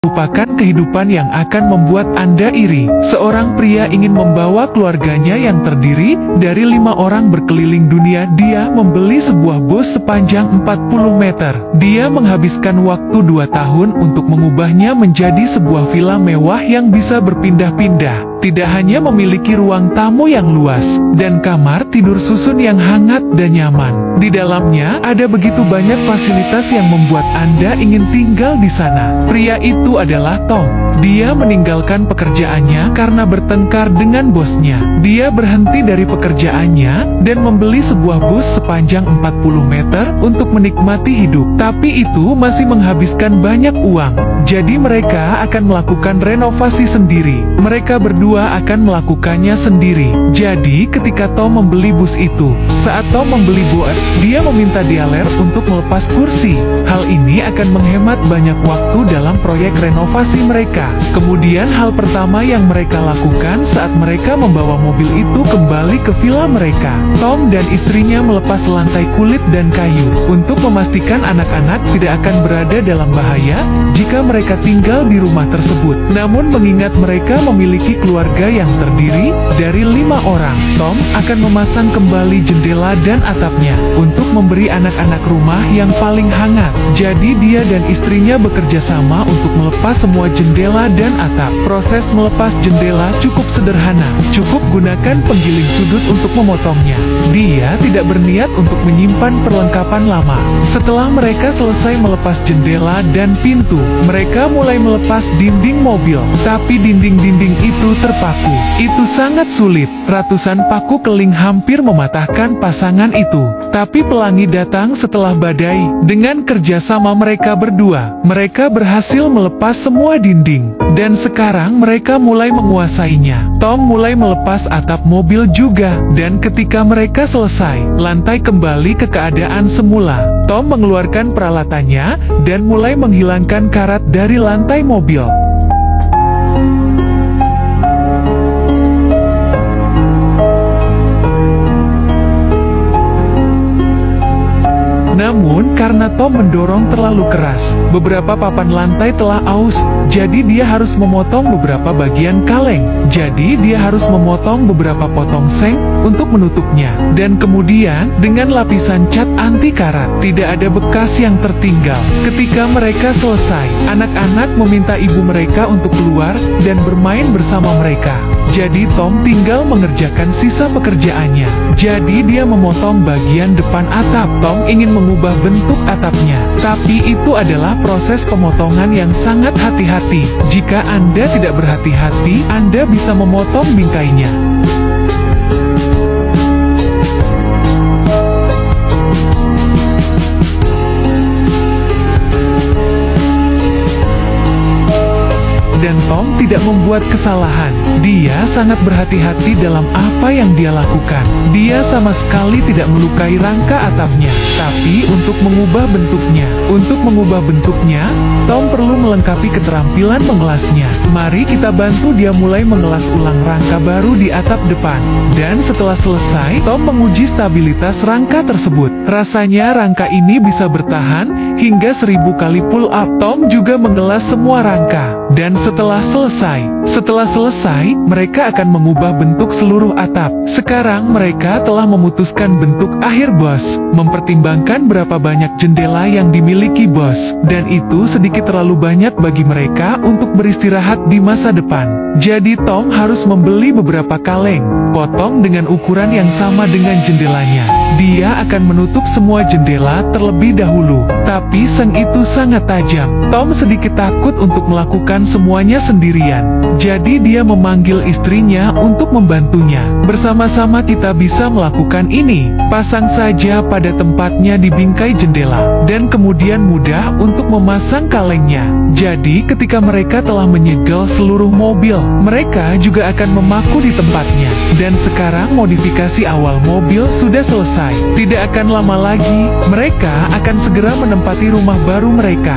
merupakan kehidupan yang akan membuat Anda iri. Seorang pria ingin membawa keluarganya yang terdiri dari 5 orang berkeliling dunia. Dia membeli sebuah bus sepanjang 40 meter. Dia menghabiskan waktu 2 tahun untuk mengubahnya menjadi sebuah villa mewah yang bisa berpindah-pindah. Tidak hanya memiliki ruang tamu yang luas, dan kamar tidur susun yang hangat dan nyaman. Di dalamnya ada begitu banyak fasilitas yang membuat Anda ingin tinggal di sana. Pria itu adalah Tom. Dia meninggalkan pekerjaannya karena bertengkar dengan bosnya. Dia berhenti dari pekerjaannya dan membeli sebuah bus sepanjang 40 meter untuk menikmati hidup. Tapi itu masih menghabiskan banyak uang. Jadi mereka akan melakukan renovasi sendiri. Mereka berdua akan melakukannya sendiri. Jadi ketika Tom membeli bus itu, saat Tom membeli bus, dia meminta dealer untuk melepas kursi. Hal ini akan menghemat banyak waktu dalam proyek renovasi mereka. Kemudian hal pertama yang mereka lakukan saat mereka membawa mobil itu kembali ke villa mereka, Tom dan istrinya melepas lantai kulit dan kayu untuk memastikan anak-anak tidak akan berada dalam bahaya jika mereka tinggal di rumah tersebut. Namun mengingat mereka memiliki keluarga yang terdiri dari 5 orang, Tom akan memasang kembali jendela dan atapnya untuk memberi anak-anak rumah yang paling hangat. Jadi dia dan istrinya bekerja sama untuk melepas semua jendela dan atap. Proses melepas jendela cukup sederhana. Cukup gunakan penggiling sudut untuk memotongnya. Dia tidak berniat untuk menyimpan perlengkapan lama. Setelah mereka selesai melepas jendela dan pintu, mereka mulai melepas dinding mobil. Tapi dinding-dinding itu terpaku. Itu sangat sulit. Ratusan paku keling hampir mematahkan pasangan itu. Tapi pelangi datang setelah badai. Dengan kerjasama mereka berdua, mereka berhasil melepas semua dinding. Dan sekarang mereka mulai menguasainya. Tom mulai melepas atap mobil juga. Dan ketika mereka selesai, lantai kembali ke keadaan semula. Tom mengeluarkan peralatannya dan mulai menghilangkan karat dari lantai mobil. Namun, karena Tom mendorong terlalu keras, beberapa papan lantai telah aus, jadi dia harus memotong beberapa bagian kaleng. Jadi dia harus memotong beberapa potong seng untuk menutupnya. Dan kemudian, dengan lapisan cat anti karat, tidak ada bekas yang tertinggal. Ketika mereka selesai, anak-anak meminta ibu mereka untuk keluar dan bermain bersama mereka. Jadi Tom tinggal mengerjakan sisa pekerjaannya. Jadi dia memotong bagian depan atap. Tom ingin mengubah bentuk atapnya. Tapi itu adalah proses pemotongan yang sangat hati-hati. Jika Anda tidak berhati-hati, Anda bisa memotong bingkainya. Dan Tom tidak membuat kesalahan. Dia sangat berhati-hati dalam apa yang dia lakukan. Dia sama sekali tidak melukai rangka atapnya, tapi untuk mengubah bentuknya, Tom perlu melengkapi keterampilan mengelasnya. Mari kita bantu dia mulai mengelas ulang rangka baru di atap depan. Dan setelah selesai, Tom menguji stabilitas rangka tersebut. Rasanya rangka ini bisa bertahan hingga 1000 kali pull up. Tom juga mengelas semua rangka. Dan setelah selesai, mereka akan mengubah bentuk seluruh atap. Sekarang mereka telah memutuskan bentuk akhir bos, mempertimbangkan berapa banyak jendela yang dimiliki bos, dan itu sedikit terlalu banyak bagi mereka untuk beristirahat di masa depan. Jadi Tom harus membeli beberapa kaleng, potong dengan ukuran yang sama dengan jendelanya. Dia akan menutup semua jendela terlebih dahulu, tapi seng itu sangat tajam. Tom sedikit takut untuk melakukan semuanya sendirian. Jadi dia memanggil istrinya untuk membantunya. Bersama-sama kita bisa melakukan ini. Pasang saja pada tempatnya di bingkai jendela, dan kemudian mudah untuk memasang kalengnya. Jadi ketika mereka telah menyegel seluruh mobil, mereka juga akan memaku di tempatnya. Dan sekarang modifikasi awal mobil sudah selesai. Tidak akan lama lagi, mereka akan segera menempati rumah baru mereka.